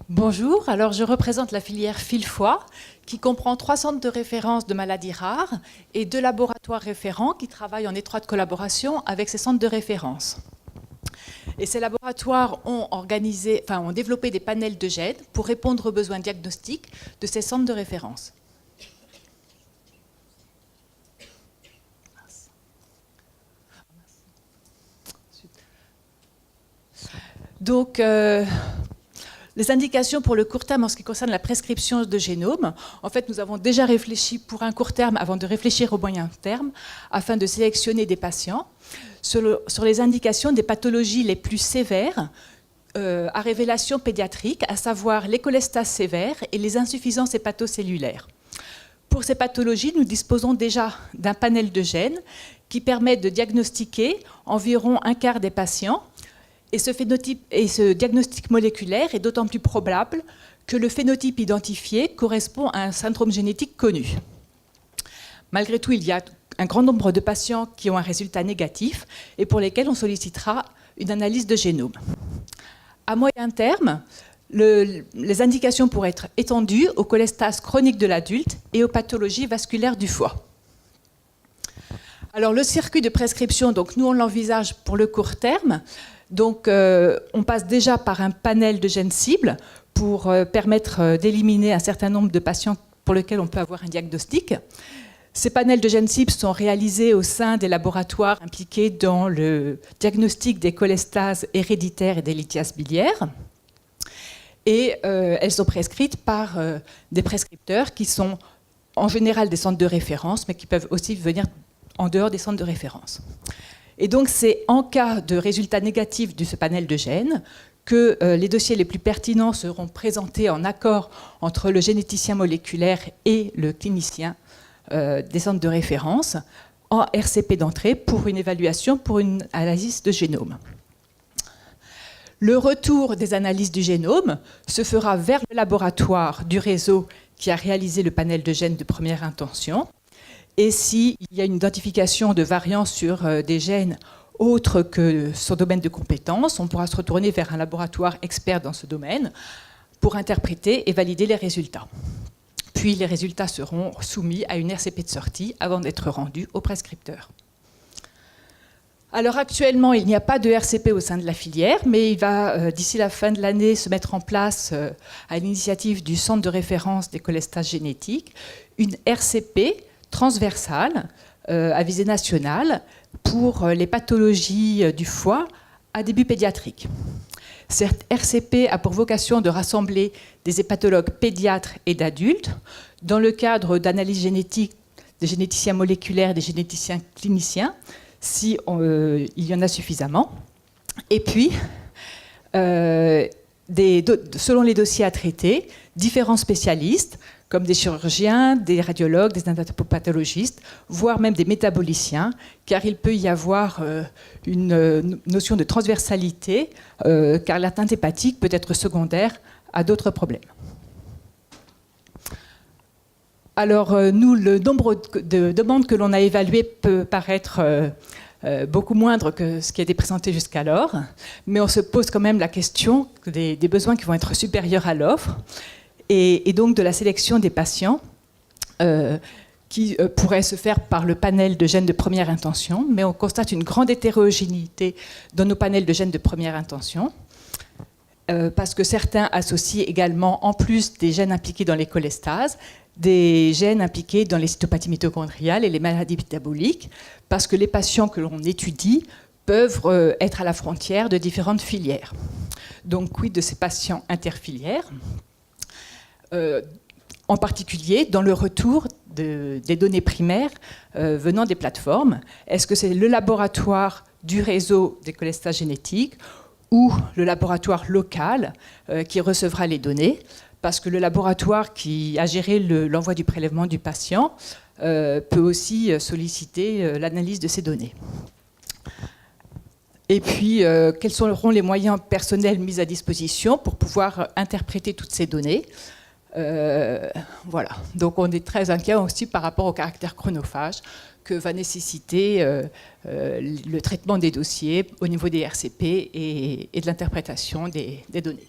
Bonjour, alors je représente la filière fil-foie qui comprend 3 centres de référence de maladies rares et 2 laboratoires référents qui travaillent en étroite collaboration avec ces centres de référence. Et ces laboratoires ont développé des panels de gènes pour répondre aux besoins diagnostiques de ces centres de référence. Donc, les indications pour le court terme en ce qui concerne la prescription de génomes, en fait, nous avons déjà réfléchi pour un court terme avant de réfléchir au moyen terme, afin de sélectionner des patients sur les indications des pathologies les plus sévères à révélation pédiatrique, à savoir les cholestases sévères et les insuffisances hépatocellulaires. Pour ces pathologies, nous disposons déjà d'un panel de gènes qui permet de diagnostiquer environ un quart des patients. Et ce diagnostic moléculaire est d'autant plus probable que le phénotype identifié correspond à un syndrome génétique connu. Malgré tout, il y a un grand nombre de patients qui ont un résultat négatif et pour lesquels on sollicitera une analyse de génome. À moyen terme, les indications pourraient être étendues aux cholestases chroniques de l'adulte et aux pathologies vasculaires du foie. Alors, le circuit de prescription, donc, nous on l'envisage pour le court terme. Donc, on passe déjà par un panel de gènes cibles pour permettre d'éliminer un certain nombre de patients pour lesquels on peut avoir un diagnostic. Ces panels de gènes cibles sont réalisés au sein des laboratoires impliqués dans le diagnostic des cholestases héréditaires et des lithiases biliaires. Et elles sont prescrites par des prescripteurs qui sont en général des centres de référence, mais qui peuvent aussi venir en dehors des centres de référence. Et donc, c'est en cas de résultat négatif de ce panel de gènes que les dossiers les plus pertinents seront présentés en accord entre le généticien moléculaire et le clinicien des centres de référence en RCP d'entrée pour une évaluation, pour une analyse de génome. Le retour des analyses du génome se fera vers le laboratoire du réseau qui a réalisé le panel de gènes de première intention. Et s'il y a une identification de variants sur des gènes autres que son domaine de compétence, on pourra se retourner vers un laboratoire expert dans ce domaine pour interpréter et valider les résultats. Puis les résultats seront soumis à une RCP de sortie avant d'être rendus au prescripteur. Alors actuellement, il n'y a pas de RCP au sein de la filière, mais il va, d'ici la fin de l'année, se mettre en place, à l'initiative du Centre de référence des cholestases génétiques, une RCP transversale à visée nationale pour les pathologies du foie à début pédiatrique. Cette RCP a pour vocation de rassembler des hépatologues pédiatres et d'adultes dans le cadre d'analyses génétiques des généticiens moléculaires et des généticiens cliniciens, si il y en a suffisamment. Et puis, selon les dossiers à traiter, différents spécialistes, comme des chirurgiens, des radiologues, des anatomopathologistes, voire même des métaboliciens, car il peut y avoir une notion de transversalité, car l'atteinte hépatique peut être secondaire à d'autres problèmes. Alors, nous, le nombre de demandes que l'on a évaluées peut paraître beaucoup moindre que ce qui a été présenté jusqu'alors, mais on se pose quand même la question des besoins qui vont être supérieurs à l'offre, et donc de la sélection des patients qui pourrait se faire par le panel de gènes de première intention, mais on constate une grande hétérogénéité dans nos panels de gènes de première intention, parce que certains associent également, en plus des gènes impliqués dans les cholestases, des gènes impliqués dans les cytopathies mitochondriales et les maladies métaboliques, parce que les patients que l'on étudie peuvent être à la frontière de différentes filières. Donc, quid de ces patients interfilières, en particulier dans le retour des données primaires venant des plateformes. Est-ce que c'est le laboratoire du réseau des cholestases génétiques ou le laboratoire local qui recevra les données? Parce que le laboratoire qui a géré l'envoi du prélèvement du patient peut aussi solliciter l'analyse de ces données. Et puis, quels seront les moyens personnels mis à disposition pour pouvoir interpréter toutes ces données? Voilà. Donc, on est très inquiet aussi par rapport au caractère chronophage que va nécessiter le traitement des dossiers au niveau des RCP et de l'interprétation des données.